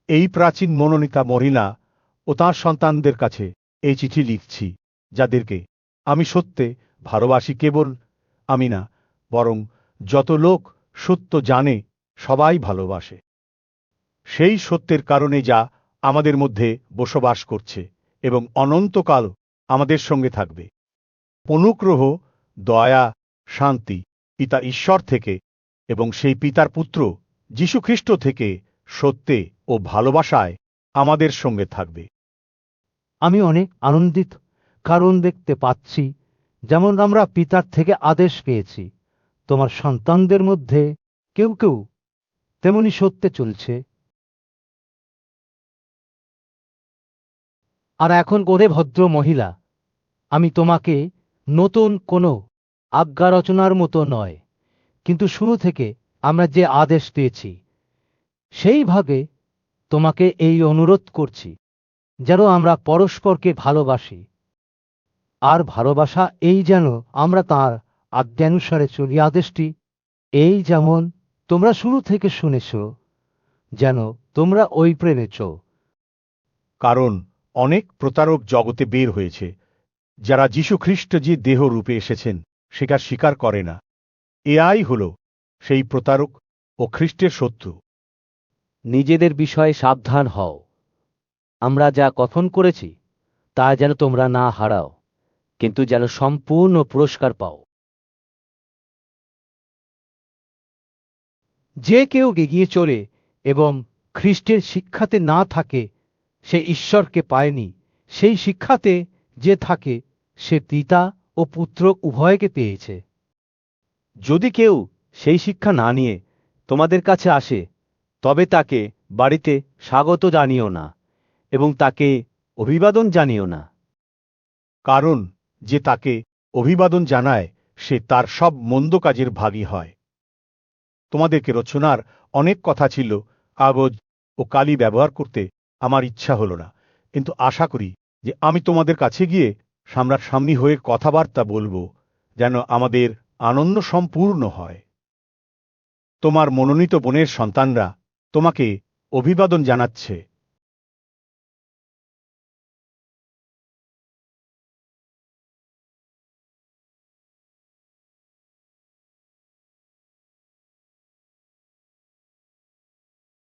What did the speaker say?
এই প্রাচীন মনোনীতা মহিলা ও তাঁর সন্তানদের কাছে এই চিঠি লিখছি, যাদেরকে আমি সত্যে ভালোবাসি। কেবল আমি না, বরং যত লোক সত্য জানে সবাই ভালোবাসে সেই সত্যের কারণে, যা আমাদের মধ্যে বসবাস করছে এবং অনন্তকাল আমাদের সঙ্গে থাকবে। অনুগ্রহ, দয়া, শান্তি পিতা ঈশ্বর থেকে এবং সেই পিতার পুত্র যীশুখ্রিস্ট থেকে সত্যে ও ভালোবাসায় আমাদের সঙ্গে থাকবে। আমি অনেক আনন্দিত, কারণ দেখতে পাচ্ছি যেমন আমরা পিতার থেকে আদেশ পেয়েছি, তোমার সন্তানদের মধ্যে কেউ কেউ তেমনি সত্যে চলছে। আর এখন ওরে ভদ্র মহিলা, আমি তোমাকে নতুন কোনো আজ্ঞা রচনার মতো নয়, কিন্তু শুরু থেকে আমরা যে আদেশ পেয়েছি সেই ভাগে তোমাকে এই অনুরোধ করছি, যেন আমরা পরস্পরকে ভালোবাসি। আর ভালোবাসা এই যেন আমরা তাঁর আজ্ঞানুসারে চলি। আদেশটি এই, যেমন তোমরা শুরু থেকে শুনেছ, যেন তোমরা ওই প্রেমে চো। কারণ অনেক প্রতারক জগতে বের হয়েছে, যারা যীশুখ্রিস্ট যে দেহ রূপে এসেছেন সেটা স্বীকার করে না। এআই হল সেই প্রতারক ও খ্রিস্টের শত্রু। নিজেদের বিষয়ে সাবধান হও। আমরা যা কথন করেছি তা যেন তোমরা না হারাও, কিন্তু যেন সম্পূর্ণ পুরস্কার পাও। যে কেউ এগিয়ে চলে এবং খ্রিস্টের শিক্ষাতে না থাকে, সে ঈশ্বরকে পায়নি। সেই শিক্ষাতে যে থাকে, সে পিতা ও পুত্র উভয়কে পেয়েছে। যদি কেউ সেই শিক্ষা না নিয়ে তোমাদের কাছে আসে, তবে তাকে বাড়িতে স্বাগত জানিও না এবং তাকে অভিবাদন জানিও না। কারণ যে তাকে অভিবাদন জানায় সে তার সব মন্দ কাজের ভাগী হয়। তোমাদেরকে রচনার অনেক কথা ছিল, কাগজ ও কালি ব্যবহার করতে আমার ইচ্ছা হল না, কিন্তু আশা করি যে আমি তোমাদের কাছে গিয়ে সামনাসামনি হয়ে কথাবার্তা বলবো, যেন আমাদের আনন্দ সম্পূর্ণ হয়। তোমার মনোনীত বোনের সন্তানরা তোমাকে অভিবাদন জানাচ্ছে।